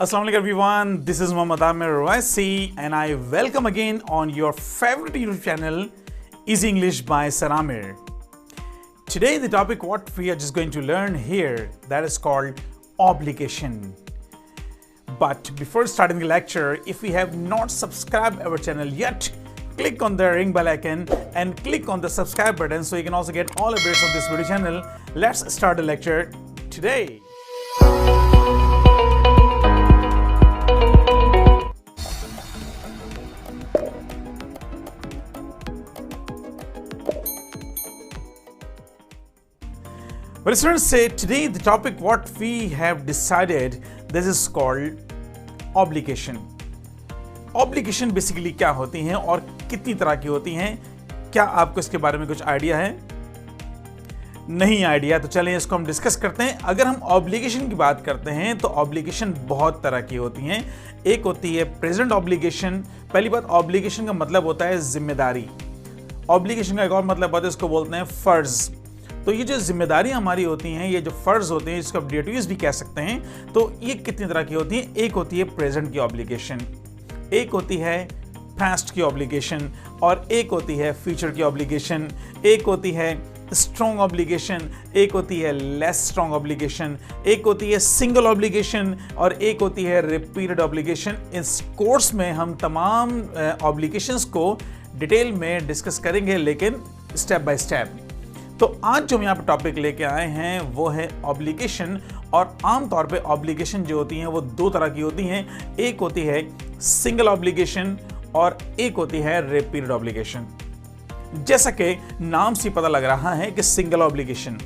Assalamualaikum everyone, this is Muhammad Amir Raisi and I welcome again on your favorite YouTube channel Easy English by Sir Amir. Today the topic what we are just going to learn here, that is called obligation. But before starting the lecture, if you have not subscribed our channel yet, click on the ring bell icon and click on the subscribe button so you can also get all updates of this video channel. Let's start the lecture today. But students say today the topic what we have decided, this is called obligation. Obligation basically क्या होती हैं और कितनी तरह की होती हैं, क्या आपको इसके बारे में कुछ आइडिया है? नहीं आइडिया, तो चलें इसको हम डिस्कस करते हैं। अगर हम ऑब्लिगेशन की बात करते हैं तो ऑब्लिगेशन बहुत तरह की होती हैं। एक होती है प्रेजेंट ऑब्लिगेशन। पहली बात, ऑब्लिगेशन का मतलब होता है जिम्मेदारी। ऑब्लिगेशन का एक और मतलब होता है, इसको बोलते हैं फर्ज। तो ये जो जिम्मेदारी हमारी होती हैं, ये जो फर्ज होते हैं, इसको आप ड्यूटीज भी कह सकते हैं। तो ये कितनी तरह की होती हैं? एक होती है प्रेजेंट की ऑब्लिगेशन, एक होती है पास्ट की ऑब्लिगेशन, और एक होती है फ्यूचर की ऑब्लिगेशन। एक होती है स्ट्रॉन्ग ऑब्लिगेशन, एक होती है लेस स्ट्रॉन्ग ऑब्लिगेशन, एक होती है सिंगल ऑब्लिगेशन, और एक होती है रिपीटेड ऑब्लिगेशन। इस कोर्स में हम तमाम ऑब्लिगेशंस को डिटेल में डिस्कस करेंगे, लेकिन स्टेप बाय स्टेप। तो आज जो हम यहाँ पर टॉपिक लेके आए हैं वो है ऑब्लिगेशन। और आमतौर पे ऑब्लिगेशन जो होती हैं वो दो तरह की होती हैं। एक होती है सिंगल ऑब्लिगेशन और एक होती है रिपीटेड ऑब्लिगेशन। जैसा कि नाम से पता लग रहा है कि सिंगल ऑब्लिगेशन।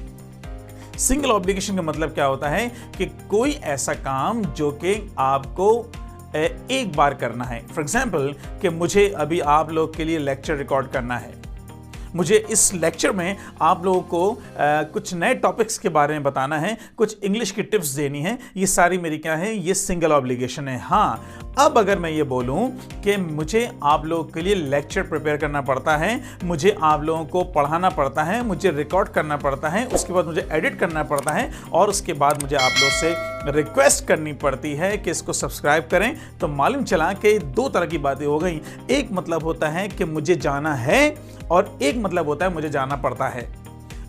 सिंगल ऑब्लिगेशन का मतलब क्या होता है कि कोई ऐसा काम जो कि आपको एक बार करना है। फॉर एग्जाम्पल कि मुझे अभी आप लोग के लिए लेक्चर रिकॉर्ड करना है, मुझे इस लेक्चर में आप लोगों को कुछ नए टॉपिक्स के बारे में बताना है, कुछ इंग्लिश की टिप्स देनी है। ये सारी मेरी क्या है, ये सिंगल ऑब्लिगेशन है। हाँ, अब अगर मैं ये बोलूं कि मुझे आप लोगों के लिए लेक्चर प्रिपेयर करना पड़ता है, मुझे आप लोगों को पढ़ाना पड़ता है, मुझे रिकॉर्ड करना पड़ता है, उसके बाद मुझे एडिट करना पड़ता है, और उसके बाद मुझे आप लोग से रिक्वेस्ट करनी पड़ती है कि इसको सब्सक्राइब करें, तो मालूम चला कि दो तरह की बातें हो गई। एक मतलब होता है कि मुझे जाना है, और एक मतलब होता है मुझे जाना पड़ता है।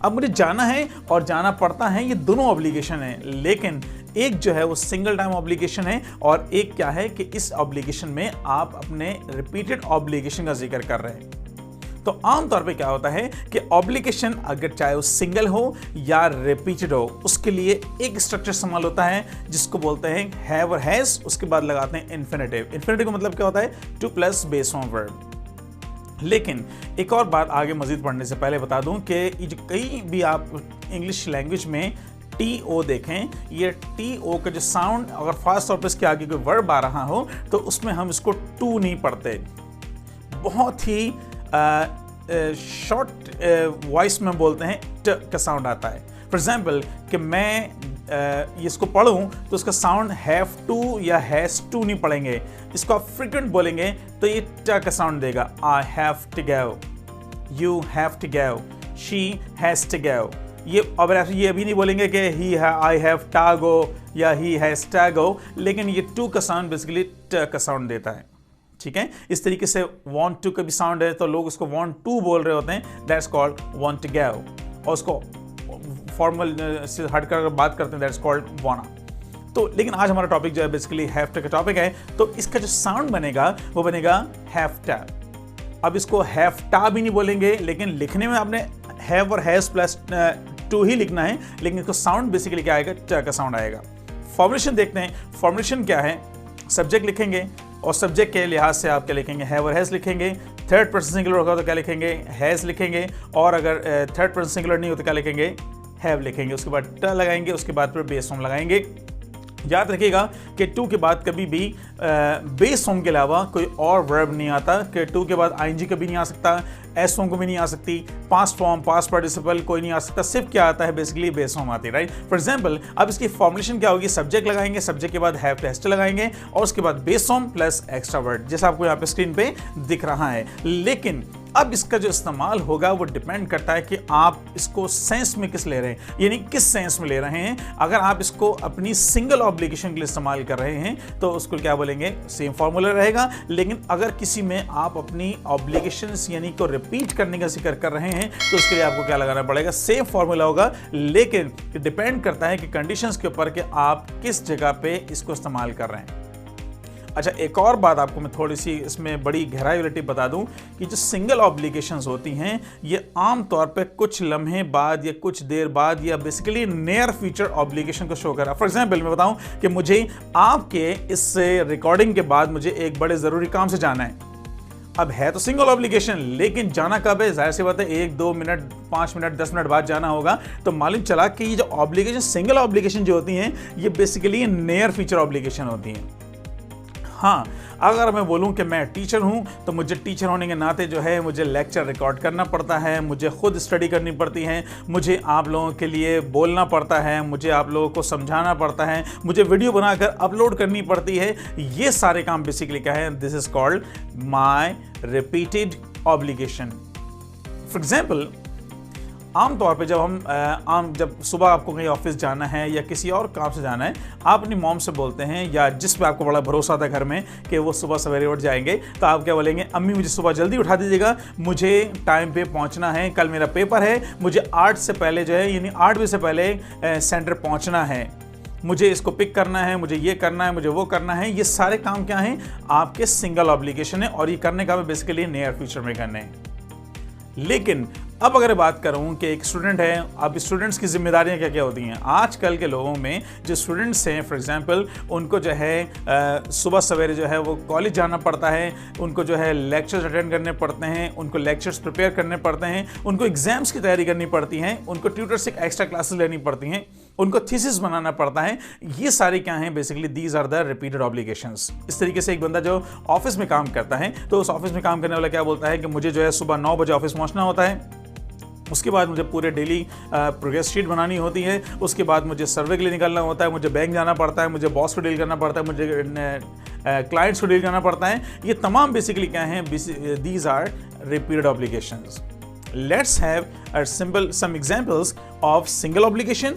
अब मुझे जाना है और जाना पड़ता है, ये दोनों ऑब्लिगेशन है, लेकिन एक जो है वो सिंगल टाइम ऑब्लिगेशन है, और एक क्या है कि इस ऑब्लिगेशन में आप अपने रिपीटेड ऑब्लिगेशन का जिक्र कर रहे हैं। तो आमतौर पे क्या होता है कि ऑब्लिगेशन अगर चाहे वो सिंगल हो या रिपीटेड हो, उसके लिए एक स्ट्रक्चर इस्तेमाल होता है जिसको बोलते हैं हैव और हैज, उसके बाद लगाते हैं इन्फिनेटिव। इन्फिनेटिव का मतलब क्या होता है? To plus base on verb. लेकिन एक और बात आगे मजीद पढ़ने से पहले बता दूं कि ये जो कहीं भी आप इंग्लिश लैंग्वेज में टी ओ देखें, ये टी ओ का जो साउंड अगर फास्ट तौर पर इसके आगे कोई वर्ब आ रहा हो तो उसमें हम इसको टू नहीं पढ़ते, बहुत ही शॉर्ट वॉइस में बोलते हैं, ट का साउंड आता है। फॉर एग्जाम्पल कि मैं इसको पढ़ूं तो उसका साउंड हैव टू या हैज टू नहीं पढ़ेंगे, इसको आप फ्रीक्वेंट बोलेंगे तो ये ट का साउंड देगा। I have to go, you have to go, she has to go. ये अब ये अभी नहीं बोलेंगे कि ही आई हैव टा गो या ही हैज टा गो, लेकिन ये टू का साउंड बेसिकली ट का साउंड देता है। ठीक है, इस तरीके से वांट टू का भी साउंड है तो लोग उसको वांट टू बोल रहे होते हैं, that's called want to go, और उसको फॉर्मल से हटकर बात करते हैं, दैट्स कॉल्ड वाना। तो लेकिन आज हमारा टॉपिक जो है बेसिकली हैव टू का टॉपिक है, तो इसका जो साउंड बनेगा वो बनेगा हैव टा। अब इसको हैव टा भी नहीं बोलेंगे, लेकिन लिखने में आपने हैव और हैज प्लस टू ही लिखना है, लेकिन इसको साउंड बेसिकली क्या आएगा? ट का साउंड आएगा। फॉर्मुलेशन देखते हैं। फॉर्मुलेशन क्या है? सब्जेक्ट लिखेंगे, और सब्जेक्ट के लिहाज से आप क्या लिखेंगे? हैव और हैज लिखेंगे। थर्ड पर्सन सिंगुलर होगा तो क्या लिखेंगे? हैज लिखेंगे, और अगर थर्ड पर्सन सिंगुलर नहीं हो तो क्या लिखेंगे? हैव लिखेंगे। उसके बाद ट लगाएंगे, उसके बाद फिर बेस फॉर्म लगाएंगे। याद रखिएगा कि टू के बाद कभी भी बेस फॉर्म के अलावा कोई और वर्ब नहीं आता, कि टू के बाद आईएनजी कभी नहीं आ सकता, एस फॉर्म को भी नहीं आ सकती, पास्ट फॉर्म, पास्ट पार्टिसिपल कोई नहीं आ सकता, सिर्फ क्या आता है? बेसिकली बेस फॉर्म आती है, राइट। फॉर एग्जांपल अब इसकी फॉर्मुलेशन क्या होगी? सब्जेक्ट लगाएंगे, सब्जेक्ट के बाद हैव टेस्ट लगाएंगे, और उसके बाद base form plus extra word, जैसा आपको यहाँ पे स्क्रीन पे दिख रहा है। लेकिन अब इसका जो इस्तेमाल होगा वो डिपेंड करता है कि आप इसको सेंस में किस ले रहे हैं, यानी किस सेंस में ले रहे हैं। अगर आप इसको अपनी सिंगल ऑब्लिगेशन के लिए इस्तेमाल कर रहे हैं तो उसको क्या बोलेंगे, सेम फॉर्मूला रहेगा। लेकिन अगर किसी में आप अपनी ऑब्लिगेशंस यानी को रिपीट करने का जिक्र कर रहे हैं तो उसके लिए आपको क्या लगाना पड़ेगा, सेम फॉर्मूला होगा। लेकिन डिपेंड करता है कि कंडीशंस के ऊपर कि आप किस जगह पे इसको इस्तेमाल कर रहे हैं। अच्छा, एक और बात आपको मैं थोड़ी सी इसमें बड़ी गहराई वाली टिप बता दूं कि जो सिंगल ऑब्लिगेशंस होती हैं ये आम तौर पे कुछ लम्हे बाद या कुछ देर बाद या बेसिकली नियर फ्यूचर ऑब्लिगेशन को शो कर रहा है। फॉर एग्जांपल मैं बताऊं कि मुझे आपके इस रिकॉर्डिंग के बाद मुझे एक बड़े ज़रूरी काम से जाना है। अब है तो सिंगल ऑब्लिगेशन, लेकिन जाना कब है, जाहिर सी बात है 1-2 मिनट, 5 मिनट, 10 मिनट बाद जाना होगा। तो मालूम चला कि ये जो ऑब्लिगेशन, सिंगल ऑब्लिगेशन जो होती हैं ये बेसिकली नियर फ्यूचर ऑब्लिगेशन होती हैं। हाँ, अगर मैं बोलूं कि मैं टीचर हूं तो मुझे टीचर होने के नाते जो है मुझे लेक्चर रिकॉर्ड करना पड़ता है, मुझे खुद स्टडी करनी पड़ती है, मुझे आप लोगों के लिए बोलना पड़ता है, मुझे आप लोगों को समझाना पड़ता है, मुझे वीडियो बनाकर अपलोड करनी पड़ती है। ये सारे काम बेसिकली क्या है, this is called my repeated obligation. For example, आमतौर पे जब सुबह आपको कहीं ऑफिस जाना है या किसी और काम से जाना है, आप अपनी मॉम से बोलते हैं या जिस पे आपको बड़ा भरोसा था घर में कि वो सुबह सवेरे उठ जाएंगे, तो आप क्या बोलेंगे, अम्मी मुझे सुबह जल्दी उठा दीजिएगा, मुझे टाइम पे पहुंचना है, कल मेरा पेपर है, मुझे 8 से पहले जो है यानी 8 बजे से पहले सेंटर पहुंचना है, मुझे इसको पिक करना है, मुझे ये करना है, मुझे वो करना है। ये सारे काम क्या हैं, आपके सिंगल ऑब्लिगेशन है और ये करने का बेसिकली नियर फ्यूचर में करने हैं। लेकिन अब अगर बात करूं कि एक स्टूडेंट है, अब स्टूडेंट्स की जिम्मेदारियां क्या क्या होती हैं। आजकल के लोगों में जो स्टूडेंट्स हैं, फॉर एग्जांपल, उनको जो है सुबह सवेरे जो है वो कॉलेज जाना पड़ता है, उनको जो है लेक्चर्स अटेंड करने पड़ते हैं, उनको लेक्चर्स प्रिपेयर करने पड़ते हैं, उनको एग्जाम्स की तैयारी करनी पड़ती है, उनको ट्यूटर से एक्स्ट्रा क्लासेस लेनी पड़ती हैं, उनको थीसिस बनाना पड़ता है। ये सारे क्या हैं, basically these are the repeated obligations. इस तरीके से एक बंदा जो ऑफिस में काम करता है तो उस ऑफिस में काम करने वाला क्या बोलता है कि मुझे जो है सुबह 9 बजे ऑफिस पहुंचना होता है, उसके बाद मुझे पूरे डेली प्रोग्रेस शीट बनानी होती है, उसके बाद मुझे सर्वे के लिए निकलना होता है, मुझे बैंक जाना पड़ता है, मुझे बॉस को डील करना पड़ता है, मुझे क्लाइंट्स को डील करना पड़ता है। ये तमाम बेसिकली क्या हैं, these are repeated obligations. Let's have some examples of single obligation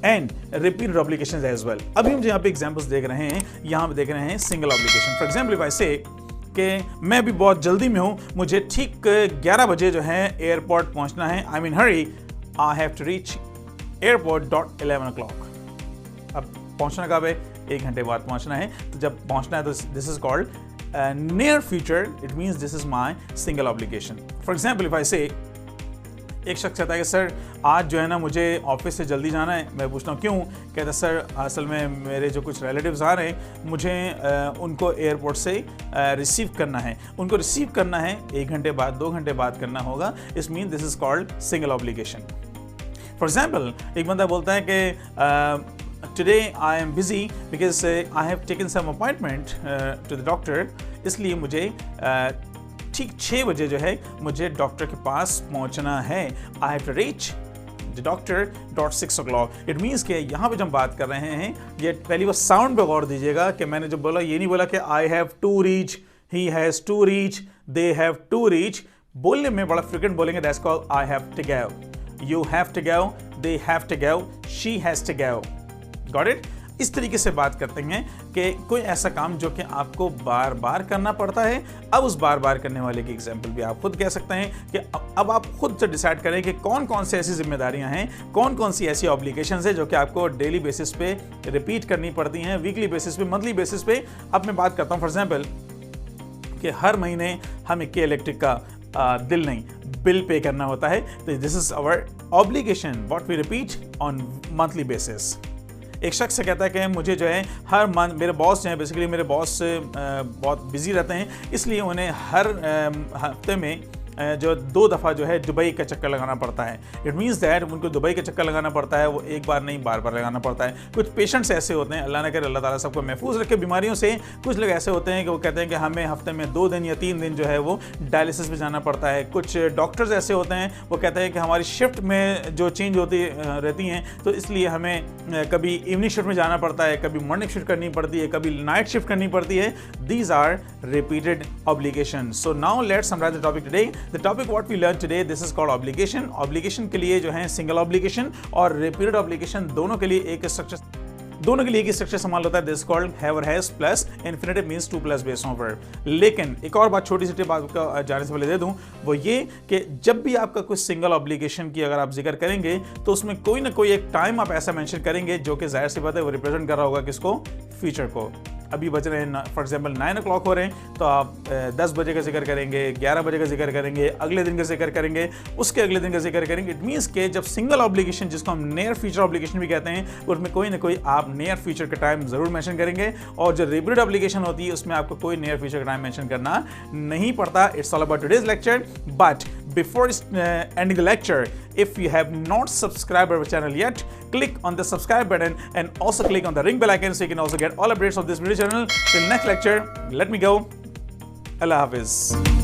and repeated obligations as well. अभी हम यहाँ पे एग्जांपल्स देख रहे हैं, यहाँ पे देख रहे हैं single obligation. For example if I से कि मैं अभी बहुत जल्दी में हूँ, मुझे ठीक 11 बजे जो है एयरपोर्ट पहुँचना है, I mean hurry, I have to reach airport 11 o'clock। अब पहुँचना कब है, 1 घंटे बाद पहुँचना है। तो जब पहुँचना है तो this is called near future, it means this is my single obligation. For example if I से एक शख्स कहता है कि सर आज जो है ना मुझे ऑफिस से जल्दी जाना है। मैं पूछता हूँ क्यों, कहता सर असल में मेरे जो कुछ रिलेटिव्स आ रहे हैं, मुझे उनको एयरपोर्ट से रिसीव करना है। उनको रिसीव करना है 1 घंटे बाद, 2 घंटे बाद करना होगा। इस mean this is called single obligation. For example, एक बंदा बोलता है कि today I am busy because I have taken some appointment to the doctor, इसलिए मुझे ठीक 6 बजे जो है मुझे डॉक्टर के पास पहुंचना है। I have to reach the doctor dot 6 o'clock। It means के यहाँ पे जब हम बात कर रहे हैं, ये पहली बार साउंड पे गौर दीजिएगा कि मैंने जो बोला ये नहीं बोला कि I have to reach, he has to reach, they have to reach. बोलने में बड़ा फ्रिक्वेंट बोलेंगे, that's called I have to go, you have to go, they have to go, she has to go. Got it? इस तरीके से बात करते हैं कि कोई ऐसा काम जो कि आपको बार बार करना पड़ता है। अब उस बार बार करने वाले की एग्जाम्पल भी आप खुद कह सकते हैं कि अब आप खुद से डिसाइड करें कि कौन कौन सी ऐसी जिम्मेदारियां हैं, कौन कौन सी ऐसी ऑब्लिगेशंस है जो कि आपको डेली बेसिस पे रिपीट करनी पड़ती हैं, वीकली बेसिस पे, मंथली बेसिस पे। अब मैं बात करता हूँ फॉर एग्जाम्पल कि हर महीने हमें के इलेक्ट्रिक का बिल नहीं, बिल पे करना होता है। तो this is our obligation what we repeat on monthly basis. एक शख्स से कहता है कि मुझे जो है हर मंथ, मेरे बॉस जो हैं, बेसिकली मेरे बॉस बहुत बिजी रहते हैं, इसलिए उन्हें हर हफ्ते में जो 2 दफ़ा जो है दुबई का चक्कर लगाना पड़ता है। इट मीन्स दैट उनको दुबई का चक्कर लगाना पड़ता है, वो एक बार नहीं बार बार लगाना पड़ता है। कुछ पेशेंट्स ऐसे होते हैं, अल्लाह न करे अल्लाह ताला सबको महफूज रखे बीमारियों से। कुछ लोग ऐसे होते हैं कि वो कहते हैं कि हमें हफ्ते में 2 दिन या 3 दिन जो है वो डायलिसिस पे जाना पड़ता है। कुछ डॉक्टर्स ऐसे होते हैं, वो कहते हैं कि हमारी शिफ्ट में जो चेंज होती रहती हैं, तो इसलिए हमें कभी इवनिंग शिफ्ट में जाना पड़ता है, कभी मॉर्निंग शिफ्ट करनी पड़ती है, कभी नाइट शिफ्ट करनी पड़ती है। These are repeated obligation. So now let's summarise the topic today. The topic what we learn today, this is called obligation. Obligation के लिए जो है सिंगल ऑब्लिगेशन और रिपीटेड ऑब्लिगेशन दोनों के लिए एक स्ट्रक्चर संभाल होता है। दिस कॉल्ड हैव और has plus infinitive means to plus base on verb. लेकिन एक और बात, छोटी सी टिप आपको जाने से पहले दे दूं, वो ये कि जब भी आपका कुछ सिंगल ऑब्लिगेशन की अगर आप जिक्र करेंगे तो उसमें कोई ना कोई एक टाइम आप ऐसा मेंशन करेंगे जो कि जाहिर सी बात है वो रिप्रेजेंट कर रहा होगा किसको, फ्यूचर को। अभी बज रहे हैं फॉर एग्जाम्पल 9 o'clock हो रहे हैं, तो आप 10 बजे का जिक्र करेंगे, 11 बजे का जिक्र करेंगे, अगले दिन का जिक्र करेंगे, उसके अगले दिन का जिक्र करेंगे। इट मीन्स के जब सिंगल ऑब्लिगेशन, जिसको हम नियर फ्यूचर ऑब्लिगेशन भी कहते हैं, उसमें कोई ना कोई आप नियर फ्यूचर का टाइम जरूर मेंशन करेंगे। और जो रिपीटेड ऑब्लिगेशन होती है उसमें आपको कोई नियर फ्यूचर का टाइम मेंशन करना नहीं पड़ता। It's all about today's lecture, but before ending the lecture, if you have not subscribed our channel yet, click on the subscribe button and also click on the ring bell icon so you can also get all updates of this video channel. Till next lecture, let me go. Allah Hafiz.